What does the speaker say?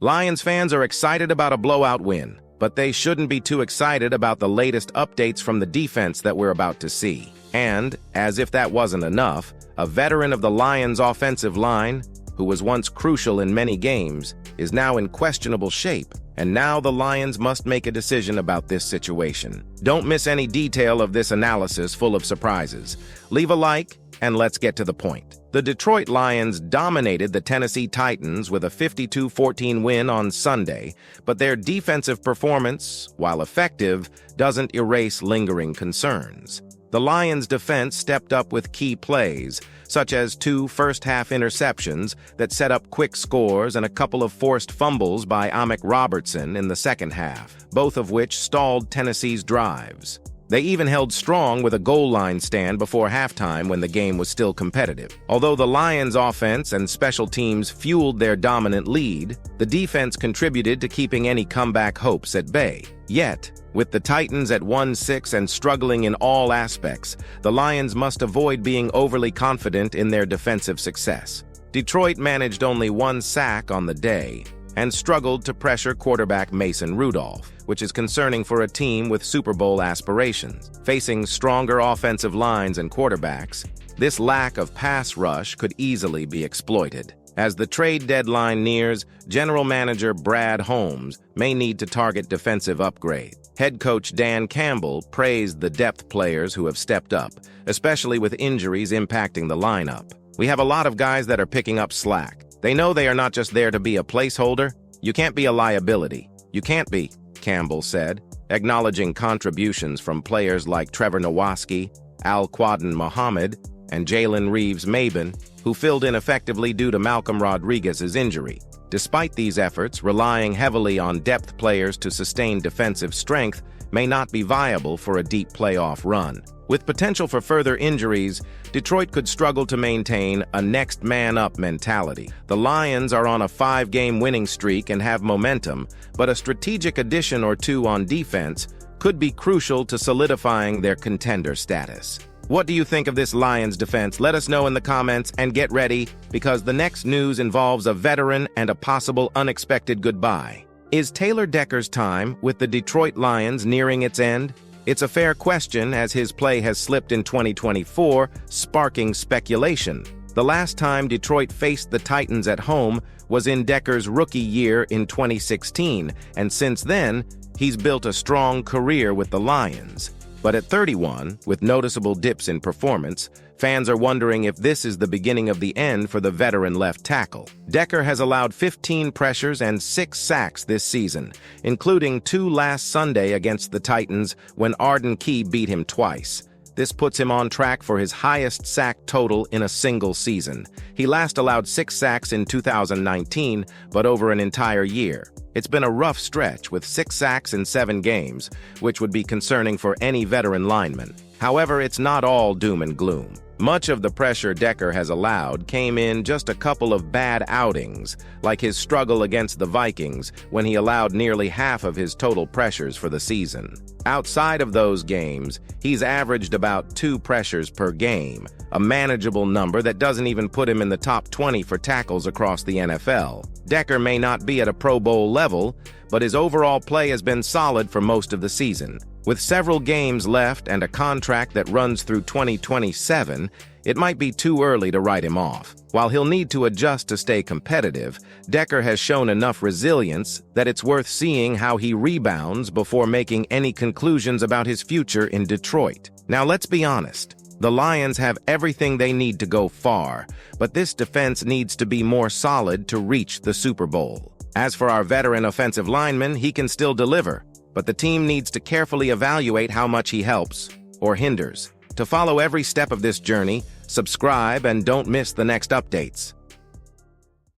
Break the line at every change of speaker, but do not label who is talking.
Lions fans are excited about a blowout win, but they shouldn't be too excited about the latest updates from the defense that we're about to see. And, as if that wasn't enough, a veteran of the Lions' offensive line, who was once crucial in many games, is now in questionable shape, and now the Lions must make a decision about this situation. Don't miss any detail of this analysis full of surprises. Leave a like, and let's get to the point. The Detroit Lions dominated the Tennessee Titans with a 52-14 win on Sunday, but their defensive performance, while effective, doesn't erase lingering concerns. The Lions' defense stepped up with key plays, such as 2 first-half interceptions that set up quick scores and a couple of forced fumbles by Amik Robertson in the second half, both of which stalled Tennessee's drives. They even held strong with a goal line stand before halftime when the game was still competitive. Although the Lions' offense and special teams fueled their dominant lead, the defense contributed to keeping any comeback hopes at bay. Yet, with the Titans at 1-6 and struggling in all aspects, the Lions must avoid being overly confident in their defensive success. Detroit managed only 1 sack on the day and struggled to pressure quarterback Mason Rudolph, which is concerning for a team with Super Bowl aspirations. Facing stronger offensive lines and quarterbacks, this lack of pass rush could easily be exploited. As the trade deadline nears, General Manager Brad Holmes may need to target defensive upgrade. Head coach Dan Campbell praised the depth players who have stepped up, especially with injuries impacting the lineup. We have a lot of guys that are picking up slack. They know they are not just there to be a placeholder. You can't be a liability. You can't be, Campbell said, acknowledging contributions from players like Trevor Nowatzki, Al-Quadin Muhammad, and Jalen Reeves-Maybin, who filled in effectively due to Malcolm Rodriguez's injury. Despite these efforts, relying heavily on depth players to sustain defensive strength may not be viable for a deep playoff run. With potential for further injuries, Detroit could struggle to maintain a next-man-up mentality. The Lions are on a 5-game winning streak and have momentum, but a strategic addition or two on defense could be crucial to solidifying their contender status. What do you think of this Lions defense? Let us know in the comments, and get ready, because the next news involves a veteran and a possible unexpected goodbye. Is Taylor Decker's time with the Detroit Lions nearing its end? It's a fair question, as his play has slipped in 2024, sparking speculation. The last time Detroit faced the Titans at home was in Decker's rookie year in 2016, and since then, he's built a strong career with the Lions. But at 31, with noticeable dips in performance, fans are wondering if this is the beginning of the end for the veteran left tackle. Decker has allowed 15 pressures and 6 sacks this season, including 2 last Sunday against the Titans when Arden Key beat him twice. This puts him on track for his highest sack total in a single season. He last allowed 6 sacks in 2019, but over an entire year. It's been a rough stretch with 6 sacks in 7 games, which would be concerning for any veteran lineman. However, it's not all doom and gloom. Much of the pressure Decker has allowed came in just a couple of bad outings, like his struggle against the Vikings when he allowed nearly half of his total pressures for the season. Outside of those games, he's averaged about 2 pressures per game, a manageable number that doesn't even put him in the top 20 for tackles across the NFL. Decker may not be at a Pro Bowl level, but his overall play has been solid for most of the season. With several games left and a contract that runs through 2027, it might be too early to write him off. While he'll need to adjust to stay competitive, Decker has shown enough resilience that it's worth seeing how he rebounds before making any conclusions about his future in Detroit. Now, let's be honest. The Lions have everything they need to go far, but this defense needs to be more solid to reach the Super Bowl. As for our veteran offensive lineman, he can still deliver, but the team needs to carefully evaluate how much he helps or hinders. To follow every step of this journey, subscribe and don't miss the next updates.